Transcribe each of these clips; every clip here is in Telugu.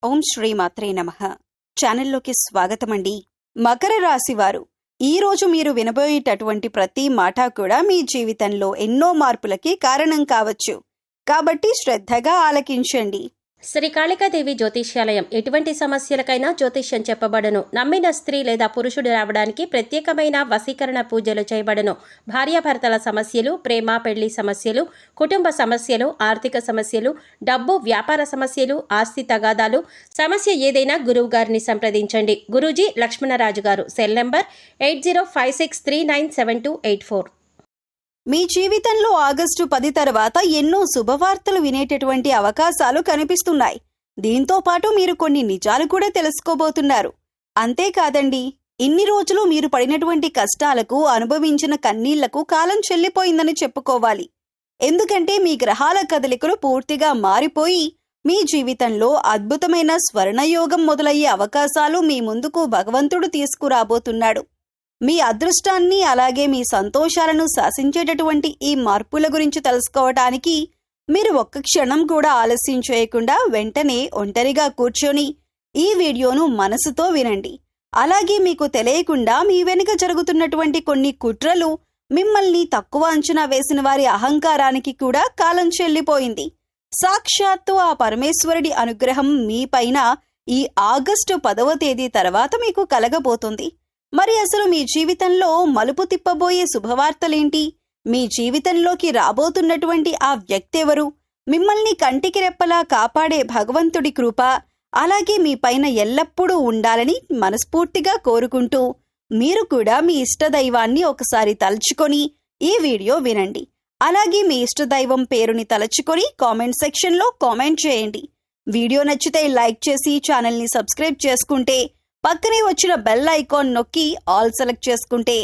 ఓం శ్రీమాత్రే నమః. ఛానల్లోకి స్వాగతమండి. మకర రాశి వారు, ఈరోజు మీరు వినబోయేటటువంటి ప్రతి మాట కూడా మీ జీవితంలో ఎన్నో మార్పులకి కారణం కావచ్చు. కాబట్టి శ్రద్ధగా ఆలకించండి. శ్రీ కాళికాదేవి జ్యోతిష్యాలయం ఎటువంటి సమస్యలకైనా జ్యోతిష్యం చెప్పబడను. నమ్మిన స్త్రీ లేదా పురుషుడు రావడానికి ప్రత్యేకమైన వశీకరణ పూజలు చేయబడను. భార్యాభర్తల సమస్యలు, ప్రేమ పెళ్లి సమస్యలు, కుటుంబ సమస్యలు, ఆర్థిక సమస్యలు, డబ్బు వ్యాపార సమస్యలు, ఆస్తి తగాదాలు, సమస్య ఏదైనా గురువు గారిని సంప్రదించండి. గురూజీ లక్ష్మణరాజు గారు. Cell number 8056397284. మీ జీవితంలో ఆగస్టు 10 తర్వాత ఎన్నో శుభవార్తలు వినేటటువంటి అవకాశాలు కనిపిస్తున్నాయి. దీంతో పాటు మీరు కొన్ని నిజాలు కూడా తెలుసుకోబోతున్నారు. అంతేకాదండి, ఇన్ని రోజులు మీరు పడినటువంటి కష్టాలకు, అనుభవించిన కన్నీళ్లకు కాలం చెల్లిపోయిందని చెప్పుకోవాలి. ఎందుకంటే మీ గ్రహాల కదలికలు పూర్తిగా మారిపోయి మీ జీవితంలో అద్భుతమైన స్వర్ణయోగం మొదలయ్యే అవకాశాలు మీ ముందుకు భగవంతుడు తీసుకురాబోతున్నాడు. మీ అదృష్టాన్ని అలాగే మీ సంతోషాలను శాసించేటటువంటి ఈ మార్పుల గురించి తెలుసుకోవటానికి మీరు ఒక్క క్షణం కూడా ఆలస్యం చేయకుండా వెంటనే ఒంటరిగా కూర్చొని ఈ వీడియోను మనసుతో వినండి. అలాగే మీకు తెలియకుండా మీ వెనుక జరుగుతున్నటువంటి కొన్ని కుట్రలు, మిమ్మల్ని తక్కువ అంచనా వేసిన వారి అహంకారానికి కూడా కాలం చెల్లిపోయింది. సాక్షాత్తు ఆ పరమేశ్వరుడి అనుగ్రహం మీపైన ఈ ఆగస్టు 10వ తేదీ తర్వాత మీకు కలగబోతుంది. మరి అసలు మీ జీవితంలో మలుపు తిప్పబోయే శుభవార్తలేంటి? మీ జీవితంలోకి రాబోతున్నటువంటి ఆ వ్యక్తి ఎవరు? మిమ్మల్ని కంటికి రెప్పలా కాపాడే భగవంతుడి కృప అలాగే మీ పైన ఎల్లప్పుడూ ఉండాలని మనస్ఫూర్తిగా కోరుకుంటూ మీరు కూడా మీ ఇష్టదైవాన్ని ఒకసారి తలుచుకొని ఈ వీడియో వినండి. అలాగే మీ ఇష్టదైవం పేరుని తలుచుకొని కామెంట్ సెక్షన్లో కామెంట్ చేయండి. వీడియో నచ్చితే లైక్ చేసి ఛానల్ని సబ్స్క్రైబ్ చేసుకుంటే, పక్కనే వచ్చిన బెల్ ఐకాన్ నొక్కి ఆల్ సెలెక్ట్ చేసుకుంటే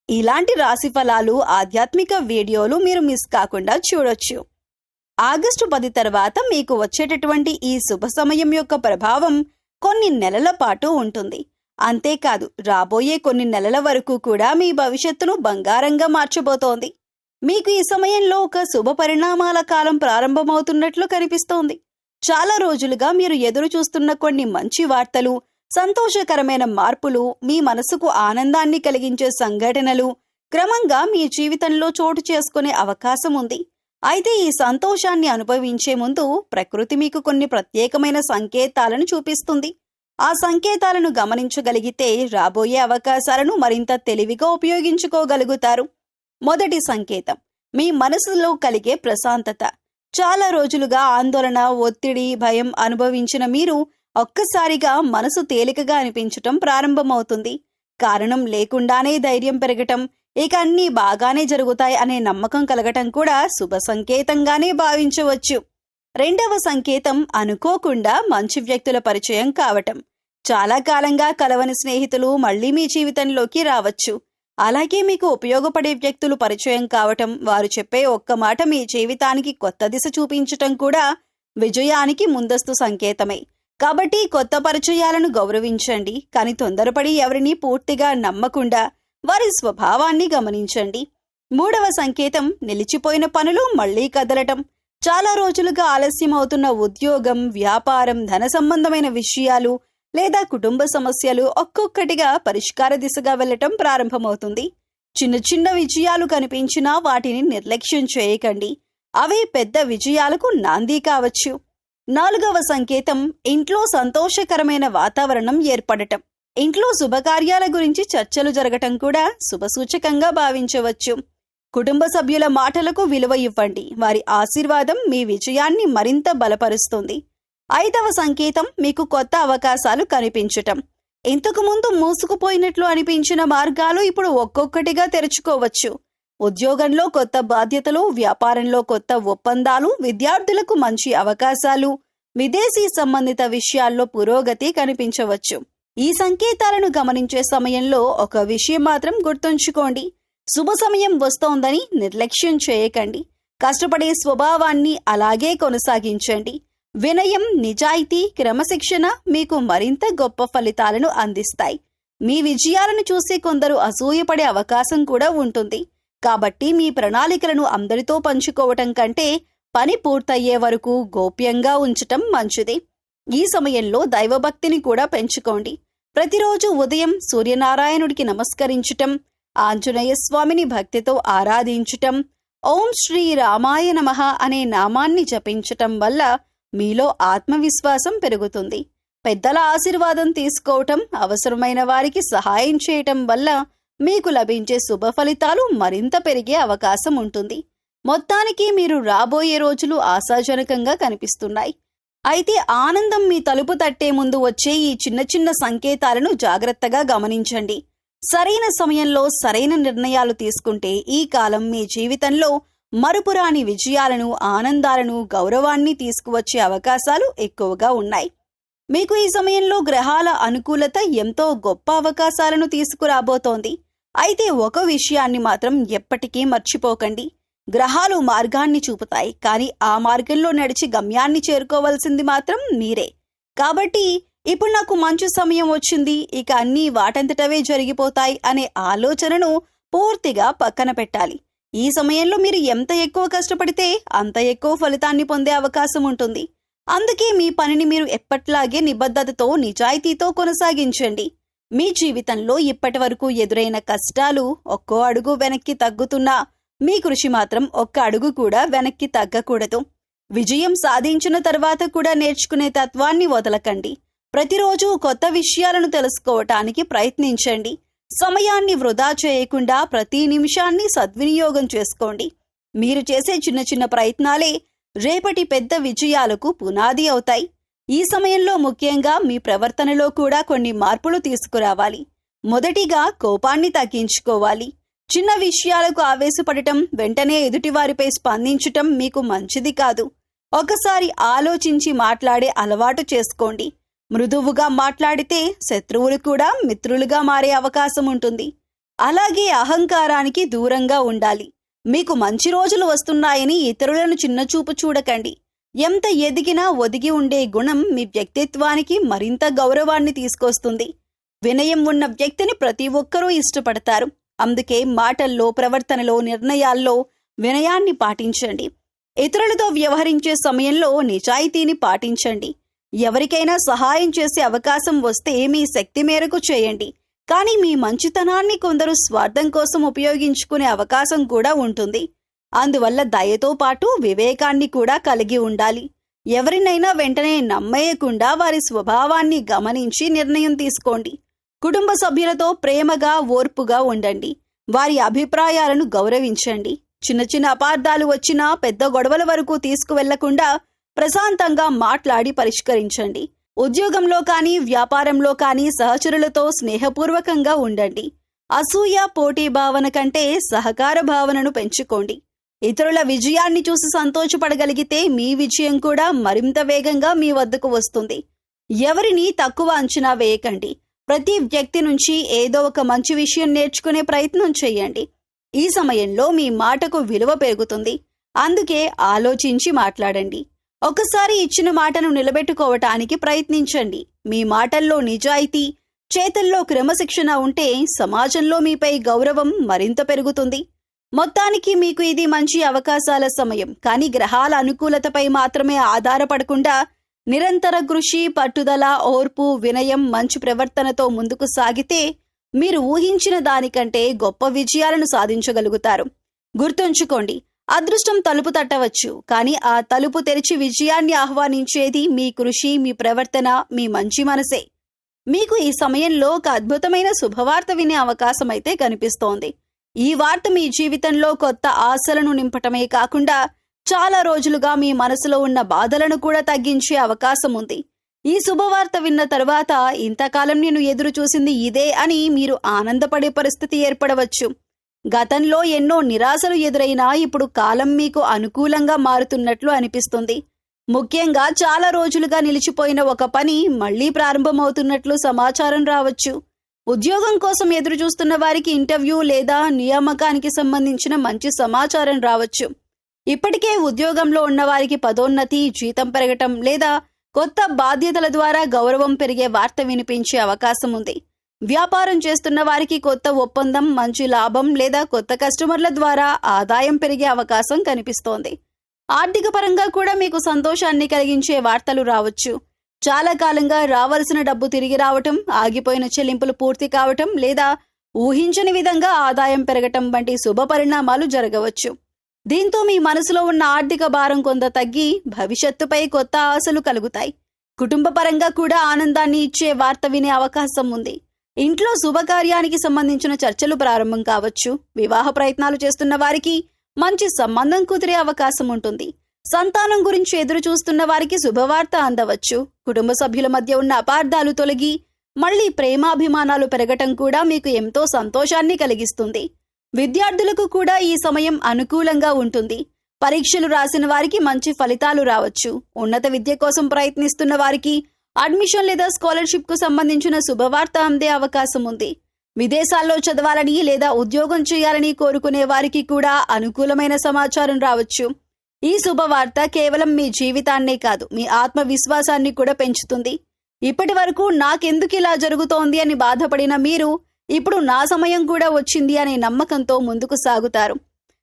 ఇలాంటి రాశి ఫలాలు, ఆధ్యాత్మిక వీడియోలు మీరు మిస్ కాకుండా చూడొచ్చు. ఆగస్టు 10 తర్వాత మీకు వచ్చేటటువంటి ఈ శుభ సమయం యొక్క ప్రభావం కొన్ని నెలల పాటు ఉంటుంది. అంతేకాదు, రాబోయే కొన్ని నెలల వరకు కూడా మీ భవిష్యత్తును బంగారంగా మార్చబోతోంది. మీకు ఈ సమయంలో ఒక శుభ పరిణామాల కాలం ప్రారంభమవుతున్నట్లు కనిపిస్తోంది. చాలా రోజులుగా మీరు ఎదురు చూస్తున్న కొన్ని మంచి వార్తలు, సంతోషకరమైన మార్పులు, మీ మనసుకు ఆనందాన్ని కలిగించే సంఘటనలు క్రమంగా మీ జీవితంలో చోటు చేసుకునే అవకాశం ఉంది. అయితే ఈ సంతోషాన్ని అనుభవించే ముందు ప్రకృతి మీకు కొన్ని ప్రత్యేకమైన సంకేతాలను చూపిస్తుంది. ఆ సంకేతాలను గమనించగలిగితే రాబోయే అవకాశాలను మరింత తెలివిగా ఉపయోగించుకోగలుగుతారు. మొదటి సంకేతం, మీ మనసులో కలిగే ప్రశాంతత. చాలా రోజులుగా ఆందోళన, ఒత్తిడి, భయం అనుభవించిన మీరు ఒక్కసారిగా మనసు తేలికగా అనిపించటం ప్రారంభమవుతుంది. కారణం లేకుండానే ధైర్యం పెరగటం, ఇక అన్నీ బాగానే జరుగుతాయి అనే నమ్మకం కలగటం కూడా శుభ సంకేతంగానే భావించవచ్చు. రెండవ సంకేతం, అనుకోకుండా మంచి వ్యక్తుల పరిచయం కావటం. చాలా కాలంగా కలవని స్నేహితులు మళ్లీ మీ జీవితంలోకి రావచ్చు. అలాగే మీకు ఉపయోగపడే వ్యక్తులు పరిచయం కావటం, వారు చెప్పే ఒక్క మాట మీ జీవితానికి కొత్త దిశ చూపించటం కూడా విజయానికి ముందస్తు సంకేతమే. కాబట్టి కొత్త పరిచయాలను గౌరవించండి, కానీ తొందరపడి ఎవరిని పూర్తిగా నమ్మకుండా వారి స్వభావాన్ని గమనించండి. మూడవ సంకేతం, నిలిచిపోయిన పనులు మళ్లీ కదలటం. చాలా రోజులుగా ఆలస్యం అవుతున్న ఉద్యోగం, వ్యాపారం, ధన సంబంధమైన విషయాలు లేదా కుటుంబ సమస్యలు ఒక్కొక్కటిగా పరిష్కార దిశగా వెళ్లటం ప్రారంభమవుతుంది. చిన్న చిన్న విజయాలు కనిపించినా వాటిని నిర్లక్ష్యం చేయకండి, అవే పెద్ద విజయాలకు నాంది కావచ్చు. నాలుగవ సంకేతం, ఇంట్లో సంతోషకరమైన వాతావరణం ఏర్పడటం. ఇంట్లో శుభకార్యాల గురించి చర్చలు జరగటం కూడా శుభసూచకంగా భావించవచ్చు. కుటుంబ సభ్యుల మాటలకు విలువ ఇవ్వండి, వారి ఆశీర్వాదం మీ విజయాన్ని మరింత బలపరుస్తుంది. ఐదవ సంకేతం, మీకు కొత్త అవకాశాలు కనిపించటం. ఇంతకు ముందు మూసుకుపోయినట్లు అనిపించిన మార్గాలు ఇప్పుడు ఒక్కొక్కటిగా తెరుచుకోవచ్చు. ఉద్యోగంలో కొత్త బాధ్యతలు, వ్యాపారంలో కొత్త ఒప్పందాలు, విద్యార్థులకు మంచి అవకాశాలు, విదేశీ సంబంధిత విషయాల్లో పురోగతి కనిపించవచ్చు. ఈ సంకేతాలను గమనించే సమయంలో ఒక విషయం మాత్రం గుర్తుంచుకోండి, శుభ సమయం వస్తోందని నిర్లక్ష్యం చేయకండి. కష్టపడే స్వభావాన్ని అలాగే కొనసాగించండి. వినయం, నిజాయితీ, క్రమశిక్షణ మీకు మరింత గొప్ప ఫలితాలను అందిస్తాయి. మీ విజయాలను చూసి కొందరు అసూయపడే అవకాశం కూడా ఉంటుంది. కాబట్టి మీ ప్రణాళికలను అందరితో పంచుకోవటం కంటే పని పూర్తయ్యే వరకు గోప్యంగా ఉంచటం మంచిది. ఈ సమయంలో దైవభక్తిని కూడా పెంచుకోండి. ప్రతిరోజు ఉదయం సూర్యనారాయణుడికి నమస్కరించటం, ఆంజనేయ స్వామిని భక్తితో ఆరాధించటం, ఓం శ్రీ రామాయ నమః అనే నామాన్ని జపించటం వల్ల మీలో ఆత్మవిశ్వాసం పెరుగుతుంది. పెద్దల ఆశీర్వాదం తీసుకోవటం, అవసరమైన వారికి సహాయం చేయటం వల్ల మీకు లభించే శుభ ఫలితాలు మరింత పెరిగే అవకాశం ఉంటుంది. మొత్తానికి మీరు రాబోయే రోజులు ఆశాజనకంగా కనిపిస్తున్నాయి. అయితే ఆనందం మీ తలుపు తట్టే ముందు వచ్చే ఈ చిన్న చిన్న సంకేతాలను జాగ్రత్తగా గమనించండి. సరైన సమయంలో సరైన నిర్ణయాలు తీసుకుంటే ఈ కాలం మీ జీవితంలో మరుపురాని విజయాలను, ఆనందాలను, గౌరవాన్ని తీసుకువచ్చే అవకాశాలు ఎక్కువగా ఉన్నాయి. మీకు ఈ సమయంలో గ్రహాల అనుకూలత ఎంతో గొప్ప అవకాశాలను తీసుకురాబోతోంది. అయితే ఒక విషయాన్ని మాత్రం ఎప్పటికీ మర్చిపోకండి. గ్రహాలు మార్గాన్ని చూపుతాయి, కానీ ఆ మార్గంలో నడిచి గమ్యాన్ని చేరుకోవాల్సింది మాత్రం మీరే. కాబట్టి ఇప్పుడు నాకు మంచి సమయం వచ్చింది, ఇక అన్నీ వాటంతటవే జరిగిపోతాయి అనే ఆలోచనను పూర్తిగా పక్కన పెట్టాలి. ఈ సమయంలో మీరు ఎంత ఎక్కువ కష్టపడితే అంత ఎక్కువ ఫలితాన్ని పొందే అవకాశం ఉంటుంది. అందుకే మీ పనిని మీరు ఎప్పట్లాగే నిబద్ధతతో, నిజాయితీతో కొనసాగించండి. మీ జీవితంలో ఇప్పటి వరకు ఎదురైన కష్టాలు ఒక్కో అడుగు వెనక్కి తగ్గుతున్నా మీ కృషి మాత్రం ఒక్క అడుగు కూడా వెనక్కి తగ్గకూడదు. విజయం సాధించిన తర్వాత కూడా నేర్చుకునే తత్వాన్ని వదలకండి. ప్రతిరోజు కొత్త విషయాలను తెలుసుకోవటానికి ప్రయత్నించండి. సమయాన్ని వృధా చేయకుండా ప్రతి నిమిషాన్ని సద్వినియోగం చేసుకోండి. మీరు చేసే చిన్న చిన్న ప్రయత్నాలే రేపటి పెద్ద విజయాలకు పునాది అవుతాయి. ఈ సమయంలో ముఖ్యంగా మీ ప్రవర్తనలో కూడా కొన్ని మార్పులు తీసుకురావాలి. మొదటిగా కోపాన్ని తగ్గించుకోవాలి. చిన్న విషయాలకు ఆవేశపడటం, వెంటనే ఎదుటివారిపై స్పందించటం మీకు మంచిది కాదు. ఒకసారి ఆలోచించి మాట్లాడే అలవాటు చేసుకోండి. మృదువుగా మాట్లాడితే శత్రువులు కూడా మిత్రులుగా మారే అవకాశం ఉంటుంది. అలాగే అహంకారానికి దూరంగా ఉండాలి. మీకు మంచి రోజులు వస్తున్నాయని ఇతరులను చిన్నచూపు చూడకండి. ఎంత ఎదిగినా ఒదిగి ఉండే గుణం మీ వ్యక్తిత్వానికి మరింత గౌరవాన్ని తీసుకొస్తుంది. వినయం ఉన్న వ్యక్తిని ప్రతి ఒక్కరూ ఇష్టపడతారు. అందుకే మాటల్లో, ప్రవర్తనలో, నిర్ణయాల్లో వినయాన్ని పాటించండి. ఇతరులతో వ్యవహరించే సమయంలో నిజాయితీని పాటించండి. ఎవరికైనా సహాయం చేసే అవకాశం వస్తే మీ శక్తి మేరకు చేయండి. కానీ మీ మంచితనాన్ని కొందరు స్వార్థం కోసం ఉపయోగించుకునే అవకాశం కూడా ఉంటుంది. అందువల్ల దయతో పాటు వివేకాన్ని కూడా కలిగి ఉండాలి. ఎవరినైనా వెంటనే నమ్మేయకుండా వారి స్వభావాన్ని గమనించి నిర్ణయం తీసుకోండి. కుటుంబ సభ్యులతో ప్రేమగా, ఓర్పుగా ఉండండి. వారి అభిప్రాయాలను గౌరవించండి. చిన్న చిన్న అపార్థాలు వచ్చినా పెద్ద గొడవల వరకు తీసుకువెళ్లకుండా ప్రశాంతంగా మాట్లాడి పరిష్కరించండి. ఉద్యోగంలో కానీ, వ్యాపారంలో కానీ సహచరులతో స్నేహపూర్వకంగా ఉండండి. అసూయ, పోటీ భావన కంటే సహకార భావనను పెంచుకోండి. ఇతరుల విజయాన్ని చూసి సంతోషపడగలిగితే మీ విజయం కూడా మరింత వేగంగా మీ వద్దకు వస్తుంది. ఎవరిని తక్కువ అంచనా వేయకండి. ప్రతి వ్యక్తి నుంచి ఏదో ఒక మంచి విషయం నేర్చుకునే ప్రయత్నం చేయండి. ఈ సమయంలో మీ మాటకు విలువ పెరుగుతుంది. అందుకే ఆలోచించి మాట్లాడండి. ఒకసారి ఇచ్చిన మాటను నిలబెట్టుకోవటానికి ప్రయత్నించండి. మీ మాటల్లో నిజాయితీ, చేతల్లో క్రమశిక్షణ ఉంటే సమాజంలో మీపై గౌరవం మరింత పెరుగుతుంది. మొత్తానికి మీకు ఇది మంచి అవకాశాల సమయం. కానీ గ్రహాల అనుకూలతపై మాత్రమే ఆధారపడకుండా నిరంతర కృషి, పట్టుదల, ఓర్పు, వినయం, మంచి ప్రవర్తనతో ముందుకు సాగితే మీరు ఊహించిన దానికంటే గొప్ప విజయాలను సాధించగలుగుతారు. గుర్తుంచుకోండి, అదృష్టం తలుపు తట్టవచ్చు, కానీ ఆ తలుపు తెరిచి విజయాన్ని ఆహ్వానించేది మీ కృషి, మీ ప్రవర్తన, మీ మంచి మనసే. మీకు ఈ సమయంలో ఒక అద్భుతమైన శుభవార్త వినే అవకాశం అయితే కనిపిస్తోంది. ఈ వార్త మీ జీవితంలో కొత్త ఆశలను నింపటమే కాకుండా చాలా రోజులుగా మీ మనసులో ఉన్న బాధలను కూడా తగ్గించే అవకాశం ఉంది. ఈ శుభవార్త విన్న తర్వాత ఇంతకాలం నేను ఎదురు చూసింది ఇదే అని మీరు ఆనందపడే పరిస్థితి ఏర్పడవచ్చు. గతంలో ఎన్నో నిరాశలు ఎదురైనా ఇప్పుడు కాలం మీకు అనుకూలంగా మారుతున్నట్లు అనిపిస్తుంది. ముఖ్యంగా చాలా రోజులుగా నిలిచిపోయిన ఒక పని మళ్లీ ప్రారంభమవుతున్నట్లు సమాచారం రావచ్చు. ఉద్యోగం కోసం ఎదురు చూస్తున్న వారికి ఇంటర్వ్యూ లేదా నియామకానికి సంబంధించిన మంచి సమాచారం రావచ్చు. ఇప్పటికే ఉద్యోగంలో ఉన్న వారికి పదోన్నతి, జీతం పెరగటం లేదా కొత్త బాధ్యతల ద్వారా గౌరవం పెరిగే వార్త వినిపించే అవకాశం ఉంది. వ్యాపారం చేస్తున్న వారికి కొత్త ఒప్పందం, మంచి లాభం లేదా కొత్త కస్టమర్ల ద్వారా ఆదాయం పెరిగే అవకాశం కనిపిస్తోంది. ఆర్థిక పరంగా కూడా మీకు సంతోషాన్ని కలిగించే వార్తలు రావచ్చు. చాలా కాలంగా రావాల్సిన డబ్బు తిరిగి రావటం, ఆగిపోయిన చెల్లింపులు పూర్తి కావటం లేదా ఊహించని విధంగా ఆదాయం పెరగటం వంటి శుభ పరిణామాలు జరగవచ్చు. దీంతో మీ మనసులో ఉన్న ఆర్థిక భారం కొంత తగ్గి భవిష్యత్తుపై కొత్త ఆశలు కలుగుతాయి. కుటుంబ పరంగా కూడా ఆనందాన్ని ఇచ్చే వార్త వినే అవకాశం ఉంది. ఇంట్లో శుభకార్యానికి సంబంధించిన చర్చలు ప్రారంభం కావచ్చు. వివాహ ప్రయత్నాలు చేస్తున్న వారికి మంచి సంబంధం కుదిరే అవకాశం ఉంటుంది. సంతానం గురించి ఎదురు చూస్తున్న వారికి శుభవార్త అందవచ్చు. కుటుంబ సభ్యుల మధ్య ఉన్న అపార్థాలు తొలగి మళ్లీ ప్రేమాభిమానాలు పెరగటం కూడా మీకు ఎంతో సంతోషాన్ని కలిగిస్తుంది. విద్యార్థులకు కూడా ఈ సమయం అనుకూలంగా ఉంటుంది. పరీక్షలు రాసిన వారికి మంచి ఫలితాలు రావచ్చు. ఉన్నత విద్య కోసం ప్రయత్నిస్తున్న వారికి అడ్మిషన్ లేదా స్కాలర్షిప్ కు సంబంధించిన శుభవార్త అందే అవకాశం ఉంది. విదేశాల్లో చదవాలని లేదా ఉద్యోగం చేయాలని కోరుకునే వారికి కూడా అనుకూలమైన సమాచారం రావచ్చు. ఈ శుభవార్త కేవలం మీ జీవితాన్నే కాదు, మీ ఆత్మవిశ్వాసాన్ని కూడా పెంచుతుంది. ఇప్పటి వరకు నాకెందుకు ఇలా జరుగుతోంది అని బాధపడిన మీరు ఇప్పుడు నా సమయం కూడా వచ్చింది అనే నమ్మకంతో ముందుకు సాగుతారు.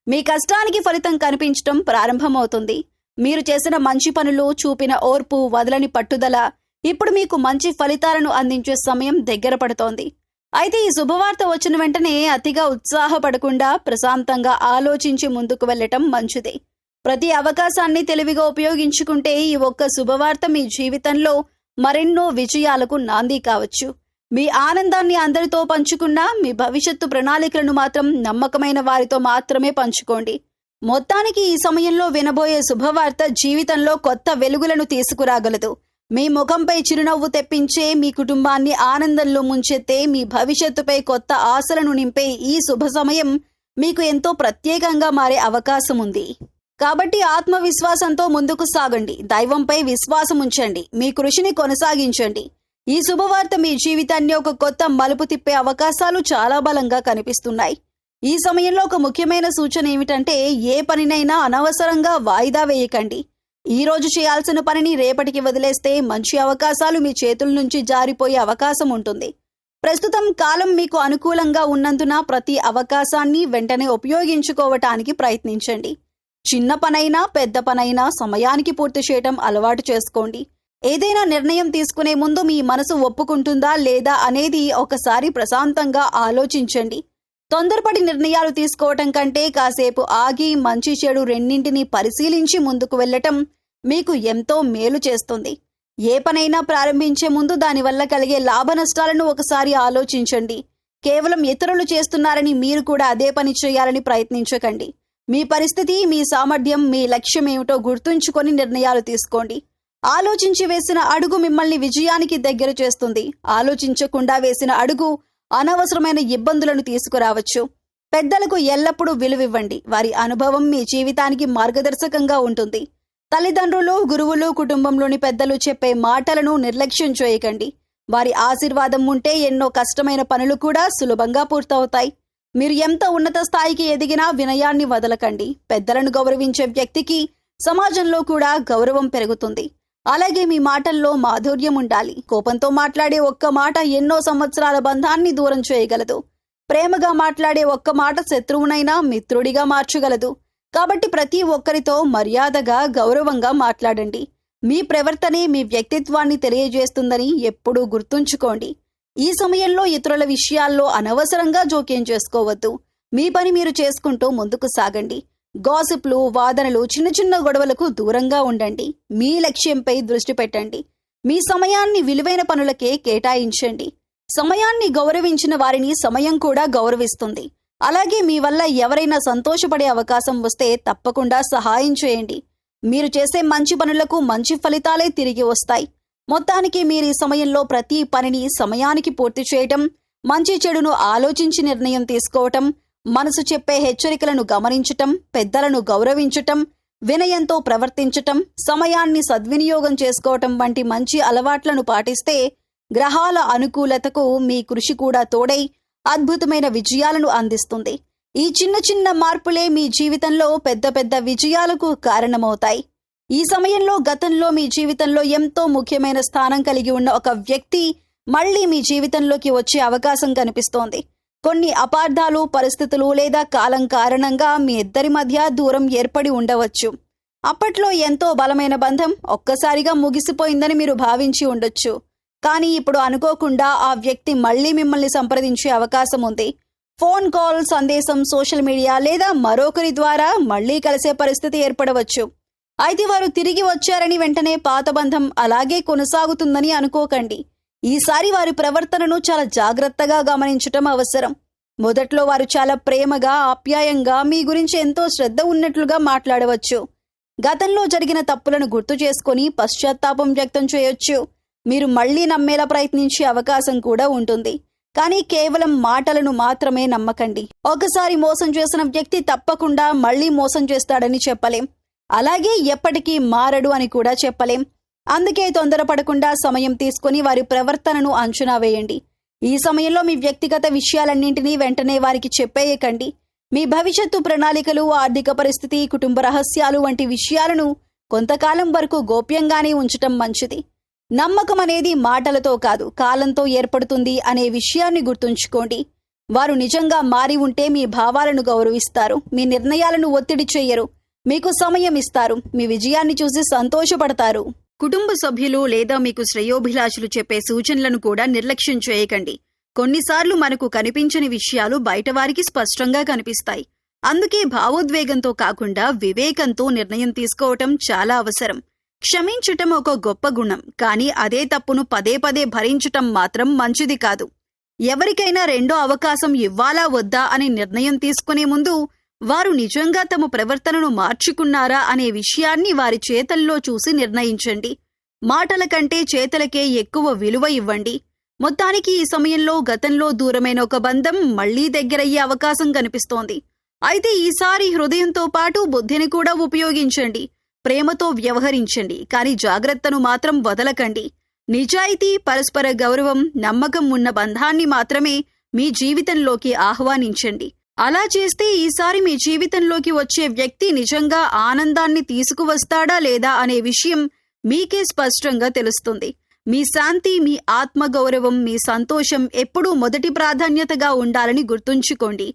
మీ కష్టానికి ఫలితం కనిపించడం ప్రారంభమవుతుంది. మీరు చేసిన మంచి పనులు, చూపిన ఓర్పు, వదలని పట్టుదల ఇప్పుడు మీకు మంచి ఫలితాలను అందించే సమయం దగ్గర పడుతోంది. అయితే ఈ శుభవార్త వచ్చిన వెంటనే అతిగా ఉత్సాహపడకుండా ప్రశాంతంగా ఆలోచించి ముందుకు వెళ్లటం మంచిది. ప్రతి అవకాశాన్ని తెలివిగా ఉపయోగించుకుంటే ఈ ఒక్క శుభవార్త మీ జీవితంలో మరెన్నో విజయాలకు నాంది కావచ్చు. మీ ఆనందాన్ని అందరితో పంచుకున్నా మీ భవిష్యత్తు ప్రణాళికలను మాత్రం నమ్మకమైన వారితో మాత్రమే పంచుకోండి. మొత్తానికి ఈ సమయంలో వినబోయే శుభవార్త జీవితంలో కొత్త వెలుగులను తీసుకురాగలదు. మీ ముఖంపై చిరునవ్వు తెప్పించే, మీ కుటుంబాన్ని ఆనందంలో ముంచెత్తే, మీ భవిష్యత్తుపై కొత్త ఆశలను నింపే ఈ శుభ సమయం మీకు ఎంతో ప్రత్యేకంగా మారే అవకాశం ఉంది. కాబట్టి ఆత్మవిశ్వాసంతో ముందుకు సాగండి. దైవంపై విశ్వాసం ఉంచండి. మీ కృషిని కొనసాగించండి. ఈ శుభవార్త మీ జీవితాన్ని ఒక కొత్త మలుపు తిప్పే అవకాశాలు చాలా బలంగా కనిపిస్తున్నాయి. ఈ సమయంలో ఒక ముఖ్యమైన సూచన ఏమిటంటే, ఏ పనినైనా అనవసరంగా వాయిదా వేయకండి. ఈ రోజు చేయాల్సిన పనిని రేపటికి వదిలేస్తే మంచి అవకాశాలు మీ చేతుల నుంచి జారిపోయే అవకాశం ఉంటుంది. ప్రస్తుతం కాలం మీకు అనుకూలంగా ఉన్నందున ప్రతి అవకాశాన్ని వెంటనే ఉపయోగించుకోవటానికి ప్రయత్నించండి. చిన్న పనైనా పెద్ద పనైనా సమయానికి పూర్తి చేయటం అలవాటు చేసుకోండి. ఏదైనా నిర్ణయం తీసుకునే ముందు మీ మనసు ఒప్పుకుంటుందా లేదా అనేది ఒకసారి ప్రశాంతంగా ఆలోచించండి. తొందరపడి నిర్ణయాలు తీసుకోవటం కంటే కాసేపు ఆగి మంచి చెడు రెండింటినీ పరిశీలించి ముందుకు వెళ్లటం మీకు ఎంతో మేలు చేస్తుంది. ఏ పనైనా ప్రారంభించే ముందు దానివల్ల కలిగే లాభ నష్టాలను ఒకసారి ఆలోచించండి. కేవలం ఇతరులు చేస్తున్నారని మీరు కూడా అదే పని చేయాలని ప్రయత్నించకండి. మీ పరిస్థితి, మీ సామర్థ్యం, మీ లక్ష్యం ఏమిటో గుర్తుంచుకొని నిర్ణయాలు తీసుకోండి. ఆలోచించి వేసిన అడుగు మిమ్మల్ని విజయానికి దగ్గర చేస్తుంది. ఆలోచించకుండా వేసిన అడుగు అనవసరమైన ఇబ్బందులను తీసుకురావచ్చు. పెద్దలకు ఎల్లప్పుడూ విలువివ్వండి. వారి అనుభవం మీ జీవితానికి మార్గదర్శకంగా ఉంటుంది. తల్లిదండ్రులు, గురువులు, కుటుంబంలోని పెద్దలు చెప్పే మాటలను నిర్లక్ష్యం చేయకండి. వారి ఆశీర్వాదం ఉంటే ఎన్నో కష్టమైన పనులు కూడా సులభంగా పూర్తవుతాయి. మీరు ఎంత ఉన్నత స్థాయికి ఎదిగినా వినయాన్ని వదలకండి. పెద్దలను గౌరవించే వ్యక్తికి సమాజంలో కూడా గౌరవం పెరుగుతుంది. అలాగే మీ మాటల్లో మాధుర్యం ఉండాలి. కోపంతో మాట్లాడే ఒక్క మాట ఎన్నో సంవత్సరాల బంధాన్ని దూరం చేయగలదు. ప్రేమగా మాట్లాడే ఒక్క మాట శత్రువునైనా మిత్రుడిగా మార్చగలదు. కాబట్టి ప్రతి ఒక్కరితో మర్యాదగా, గౌరవంగా మాట్లాడండి. మీ ప్రవర్తనే మీ వ్యక్తిత్వాన్ని తెలియజేస్తుందని ఎప్పుడూ గుర్తుంచుకోండి. ఈ సమయంలో ఇతరుల విషయాల్లో అనవసరంగా జోక్యం చేసుకోవద్దు. మీ పని మీరు చేసుకుంటూ ముందుకు సాగండి. గాసిప్లు, వాదనలు, చిన్న చిన్న గొడవలకు దూరంగా ఉండండి. మీ లక్ష్యంపై దృష్టి పెట్టండి. మీ సమయాన్ని విలువైన పనులకే కేటాయించండి. సమయాన్ని గౌరవించిన వారిని సమయం కూడా గౌరవిస్తుంది. అలాగే మీ వల్ల ఎవరైనా సంతోషపడే అవకాశం వస్తే తప్పకుండా సహాయం చేయండి. మీరు చేసే మంచి పనులకు మంచి ఫలితాలే తిరిగి వస్తాయి. మొత్తానికి మీరు ఈ సమయంలో ప్రతి పనిని సమయానికి పూర్తి చేయటం, మంచి చెడును ఆలోచించి నిర్ణయం తీసుకోవటం, మనసు చెప్పే హెచ్చరికలను గమనించటం, పెద్దలను గౌరవించటం, వినయంతో ప్రవర్తించటం, సమయాన్ని సద్వినియోగం చేసుకోవటం వంటి మంచి అలవాట్లను పాటిస్తే గ్రహాల అనుకూలతకు మీ కృషి కూడా తోడై అద్భుతమైన విజయాలను అందిస్తుంది. ఈ చిన్న చిన్న మార్పులే మీ జీవితంలో పెద్ద పెద్ద విజయాలకు కారణమవుతాయి. ఈ సమయంలో గతంలో మీ జీవితంలో ఎంతో ముఖ్యమైన స్థానం కలిగి ఉన్న ఒక వ్యక్తి మళ్లీ మీ జీవితంలోకి వచ్చే అవకాశం కనిపిస్తోంది. కొన్ని అపార్థాలు, పరిస్థితులు లేదా కాలం కారణంగా మీ ఇద్దరి మధ్య దూరం ఏర్పడి ఉండవచ్చు. అప్పట్లో ఎంతో బలమైన బంధం ఒక్కసారిగా ముగిసిపోయిందని మీరు భావించి ఉండొచ్చు. కానీ ఇప్పుడు అనుకోకుండా ఆ వ్యక్తి మళ్ళీ మిమ్మల్ని సంప్రదించే అవకాశం ఉంది. ఫోన్ కాల్, సందేశం, సోషల్ మీడియా లేదా మరొకరి ద్వారా మళ్ళీ కలిసే పరిస్థితి ఏర్పడవచ్చు. అయితే వారు తిరిగి వచ్చారని వెంటనే పాత బంధం అలాగే కొనసాగుతుందని అనుకోకండి. ఈసారి వారి ప్రవర్తనను చాలా జాగ్రత్తగా గమనించటం అవసరం. మొదట్లో వారు చాలా ప్రేమగా, ఆప్యాయంగా మీ గురించి ఎంతో శ్రద్ధ ఉన్నట్లుగా మాట్లాడవచ్చు. గతంలో జరిగిన తప్పులను గుర్తు చేసుకుని పశ్చాత్తాపం వ్యక్తం చేయొచ్చు. మీరు మళ్లీ నమ్మేలా ప్రయత్నించే అవకాశం కూడా ఉంటుంది. కానీ కేవలం మాటలను మాత్రమే నమ్మకండి. ఒకసారి మోసం చేసిన వ్యక్తి తప్పకుండా మళ్లీ మోసం చేస్తాడని చెప్పలేం. అలాగే ఎప్పటికీ మారడు అని కూడా చెప్పలేం. అందుకే తొందరపడకుండా సమయం తీసుకుని వారి ప్రవర్తనను అంచనా వేయండి. ఈ సమయంలో మీ వ్యక్తిగత విషయాలన్నింటినీ వెంటనే వారికి చెప్పేయకండి. మీ భవిష్యత్తు ప్రణాళికలు, ఆర్థిక పరిస్థితి, కుటుంబ రహస్యాలు వంటి విషయాలను కొంతకాలం వరకు గోప్యంగానే ఉంచటం మంచిది. నమ్మకం అనేది మాటలతో కాదు, కాలంతో ఏర్పడుతుంది అనే విషయాన్ని గుర్తుంచుకోండి. వారు నిజంగా మారి ఉంటే మీ భావాలను గౌరవిస్తారు, మీ నిర్ణయాలను ఒత్తిడి చేయరు, మీకు సమయం ఇస్తారు, మీ విజయాన్ని చూసి సంతోషపడతారు. కుటుంబ సభ్యులు లేదా మీకు శ్రేయోభిలాషులు చెప్పే సూచనలను కూడా నిర్లక్ష్యం చేయకండి. కొన్నిసార్లు మనకు కనిపించని విషయాలు బయటవారికి స్పష్టంగా కనిపిస్తాయి. అందుకే భావోద్వేగంతో కాకుండా వివేకంతో నిర్ణయం తీసుకోవటం చాలా అవసరం. క్షమించటం ఒక గొప్ప గుణం, కానీ అదే తప్పును పదే పదే భరించటం మాత్రం మంచిది కాదు. ఎవరికైనా రెండో అవకాశం ఇవ్వాలా వద్దా అనే నిర్ణయం తీసుకునే ముందు వారు నిజంగా తమ ప్రవర్తనను మార్చుకున్నారా అనే విషయాన్ని వారి చేతల్లో చూసి నిర్ణయించండి. మాటల కంటే చేతలకే ఎక్కువ విలువ ఇవ్వండి. మొత్తానికి ఈ సమయంలో గతంలో దూరమైన ఒక బంధం మళ్లీ దగ్గరయ్యే అవకాశం కనిపిస్తోంది. అయితే ఈసారి హృదయంతో పాటు బుద్ధిని కూడా ఉపయోగించండి. ప్రేమతో వ్యవహరించండి, కానీ జాగ్రత్తను మాత్రం వదలకండి. నిజాయితీ, పరస్పర గౌరవం, నమ్మకం ఉన్న బంధాన్ని మాత్రమే మీ జీవితంలోకి ఆహ్వానించండి. అలా చేస్తే ఈసారి మీ జీవితంలోకి వచ్చే వ్యక్తి నిజంగా ఆనందాన్ని తీసుకువస్తాడా లేదా అనే విషయం మీకే స్పష్టంగా తెలుస్తుంది. మీ శాంతి, మీ ఆత్మగౌరవం, మీ సంతోషం ఎప్పుడూ మొదటి ప్రాధాన్యతగా ఉండాలని గుర్తుంచుకోండి.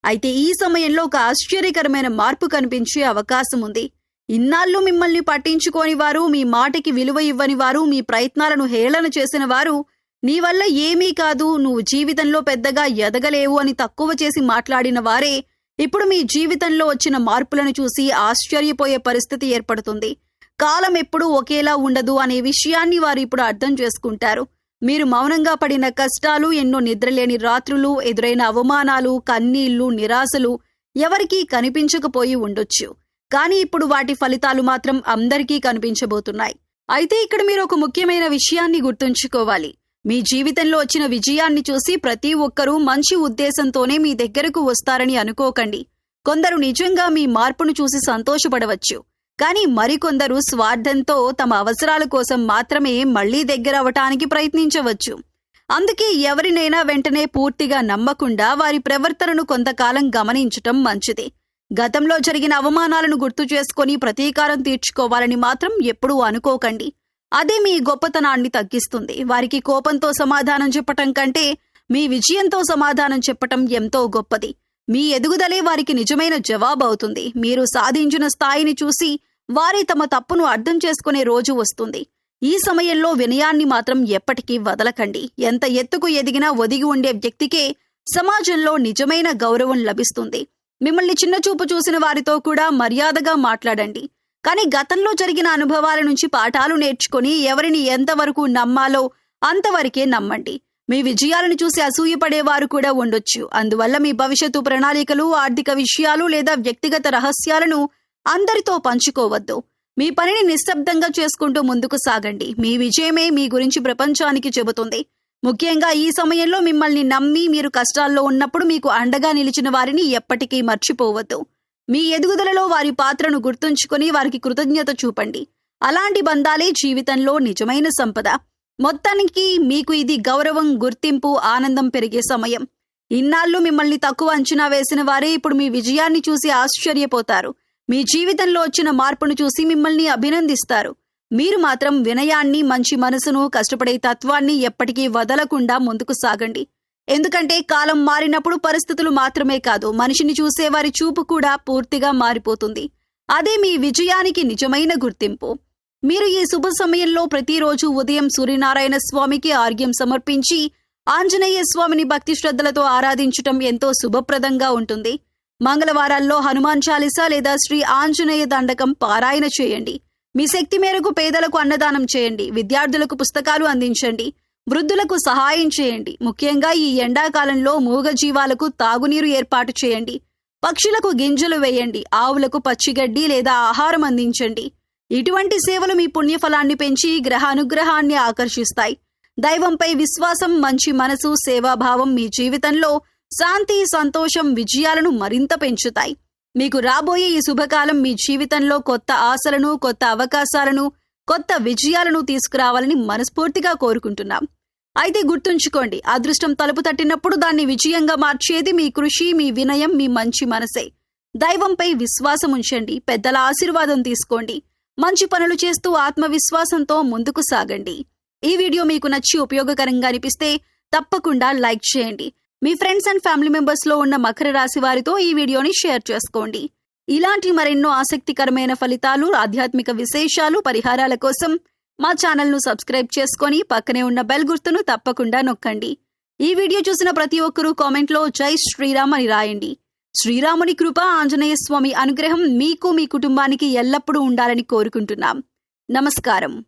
అయితే ఈ సమయంలో ఒక ఆశ్చర్యకరమైన మార్పు కనిపించే అవకాశం ఉంది. ఇన్నాళ్ళు మిమ్మల్ని పట్టించుకోని వారు, మీ మాటకి విలువ ఇవ్వని వారు, మీ ప్రయత్నాలను హేళన చేసిన వారు, నీ వల్ల ఏమీ కాదు, నువ్వు జీవితంలో పెద్దగా ఎదగలేవు అని తక్కువ చేసి మాట్లాడిన వారే ఇప్పుడు మీ జీవితంలో వచ్చిన మార్పులను చూసి ఆశ్చర్యపోయే పరిస్థితి ఏర్పడుతుంది. కాలం ఎప్పుడూ ఒకేలా ఉండదు అనే విషయాన్ని వారు ఇప్పుడు అర్థం చేసుకుంటారు. మీరు మౌనంగా పడిన కష్టాలు, ఎన్నో నిద్రలేని రాత్రులు, ఎదురైన అవమానాలు, కన్నీళ్లు, నిరాశలు ఎవరికీ కనిపించకపోయి ఉండొచ్చు. కానీ ఇప్పుడు వాటి ఫలితాలు మాత్రం అందరికీ కనిపించబోతున్నాయి. అయితే ఇక్కడ మీరు ఒక ముఖ్యమైన విషయాన్ని గుర్తుంచుకోవాలి. మీ జీవితంలో వచ్చిన విజయాన్ని చూసి ప్రతి ఒక్కరూ మంచి ఉద్దేశంతోనే మీ దగ్గరకు వస్తారని అనుకోకండి. కొందరు నిజంగా మీ మార్పును చూసి సంతోషపడవచ్చు, కానీ మరికొందరు స్వార్థంతో తమ అవసరాల కోసం మాత్రమే మళ్లీ దగ్గరవటానికి ప్రయత్నించవచ్చు. అందుకే ఎవరినైనా వెంటనే పూర్తిగా నమ్మకుండా వారి ప్రవర్తనను కొంతకాలం గమనించటం మంచిది. గతంలో జరిగిన అవమానాలను గుర్తు చేసుకుని ప్రతీకారం తీర్చుకోవాలని మాత్రం ఎప్పుడూ అనుకోకండి. అదే మీ గొప్పతనాన్ని తగ్గిస్తుంది. వారికి కోపంతో సమాధానం చెప్పటం కంటే మీ విజయంతో సమాధానం చెప్పటం ఎంతో గొప్పది. మీ ఎదుగుదలే వారికి నిజమైన జవాబు అవుతుంది. మీరు సాధించిన స్థాయిని చూసి వారే తమ తప్పును అర్థం చేసుకునే రోజు వస్తుంది. ఈ సమయంలో వినయాన్ని మాత్రం ఎప్పటికీ వదలకండి. ఎంత ఎత్తుకు ఎదిగినా ఒదిగి ఉండే వ్యక్తికే సమాజంలో నిజమైన గౌరవం లభిస్తుంది. మిమ్మల్ని చిన్నచూపు చూసిన వారితో కూడా మర్యాదగా మాట్లాడండి. కానీ గతంలో జరిగిన అనుభవాల నుంచి పాఠాలు నేర్చుకుని ఎవరిని ఎంతవరకు నమ్మాలో అంతవరకే నమ్మండి. మీ విజయాలను చూసి అసూయపడేవారు కూడా ఉండొచ్చు. అందువల్ల మీ భవిష్యత్తు ప్రణాళికలు, ఆర్థిక విషయాలు లేదా వ్యక్తిగత రహస్యాలను అందరితో పంచుకోవద్దు. మీ పనిని నిశ్శబ్దంగా చేసుకుంటూ ముందుకు సాగండి. మీ విజయమే మీ గురించి ప్రపంచానికి చెబుతుంది. ముఖ్యంగా ఈ సమయంలో మిమ్మల్ని నమ్మి మీరు కష్టాల్లో ఉన్నప్పుడు మీకు అండగా నిలిచిన వారిని ఎప్పటికీ మర్చిపోవద్దు. మీ ఎదుగుదలలో వారి పాత్రను గుర్తుంచుకుని వారికి కృతజ్ఞత చూపండి. అలాంటి బంధాలే జీవితంలో నిజమైన సంపద. మొత్తానికి మీకు ఇది గౌరవం, గుర్తింపు, ఆనందం పెరిగే సమయం. ఇన్నాళ్ళు మిమ్మల్ని తక్కువ అంచనా వేసిన వారే ఇప్పుడు మీ విజయాన్ని చూసి ఆశ్చర్యపోతారు. మీ జీవితంలో వచ్చిన మార్పును చూసి మిమ్మల్ని అభినందిస్తారు. మీరు మాత్రం వినయాన్ని, మంచి మనసును, కష్టపడే తత్వాన్ని ఎప్పటికీ వదలకుండా ముందుకు సాగండి. ఎందుకంటే కాలం మారినప్పుడు పరిస్థితులు మాత్రమే కాదు, మనిషిని చూసేవారి చూపు కూడా పూర్తిగా మారిపోతుంది. అదే మీ విజయానికి నిజమైన గుర్తింపు. మీరు ఈ శుభ సమయంలో ప్రతిరోజు ఉదయం సూర్యనారాయణ స్వామికి ఆర్ఘ్యం సమర్పించి ఆంజనేయ స్వామిని భక్తి శ్రద్ధలతో ఆరాధించటం ఎంతో శుభప్రదంగా ఉంటుంది. మంగళవారాల్లో హనుమాన్ చాలీసా లేదా శ్రీ ఆంజనేయ దండకం పారాయణ చేయండి. మీ శక్తి మేరకు పేదలకు అన్నదానం చేయండి. విద్యార్థులకు పుస్తకాలు అందించండి. వృద్ధులకు సహాయం చేయండి. ముఖ్యంగా ఈ ఎండాకాలంలో మూగజీవాలకు తాగునీరు ఏర్పాటు చేయండి. పక్షులకు గింజలు వేయండి. ఆవులకు పచ్చిగడ్డి లేదా ఆహారం అందించండి. ఇటువంటి సేవలు మీ పుణ్యఫలాన్ని పెంచి గ్రహ అనుగ్రహాన్ని ఆకర్షిస్తాయి. దైవంపై విశ్వాసం, మంచి మనసు, సేవాభావం మీ జీవితంలో శాంతి, సంతోషం, విజయాలను మరింత పెంచుతాయి. మీకు రాబోయే ఈ శుభకాలం మీ జీవితంలో కొత్త ఆశలను, కొత్త అవకాశాలను, కొత్త విజయాలను తీసుకురావాలని మనస్ఫూర్తిగా కోరుకుంటున్నాం. అయితే గుర్తుంచుకోండి, అదృష్టం తలుపు తట్టినప్పుడు దాన్ని విజయంగా మార్చేది మీ కృషి, మీ వినయం, మీ మంచి మనసే. దైవంపై విశ్వాసం ఉంచండి. పెద్దల ఆశీర్వాదం తీసుకోండి. మంచి పనులు చేస్తూ ఆత్మవిశ్వాసంతో ముందుకు సాగండి. ఈ వీడియో మీకు నచ్చి ఉపయోగకరంగా అనిపిస్తే తప్పకుండా లైక్ చేయండి. మీ ఫ్రెండ్స్ అండ్ ఫ్యామిలీ మెంబర్స్ లో ఉన్న మకర రాశి వారితో ఈ వీడియోని షేర్ చేసుకోండి. ఇలాంటి మరెన్నో ఆసక్తికరమైన ఫలితాలు, ఆధ్యాత్మిక విశేషాలు, పరిహారాల కోసం మా ఛానల్ను సబ్స్క్రైబ్ చేసుకొని పక్కనే ఉన్న బెల్ గుర్తును తప్పకుండా నొక్కండి. ఈ వీడియో చూసిన ప్రతి ఒక్కరూ కామెంట్లో జై శ్రీరామ్ అని రాయండి. శ్రీరాముని కృప, ఆంజనేయ స్వామి అనుగ్రహం మీకు, మీ కుటుంబానికి ఎల్లప్పుడూ ఉండాలని కోరుకుంటున్నాం. నమస్కారం.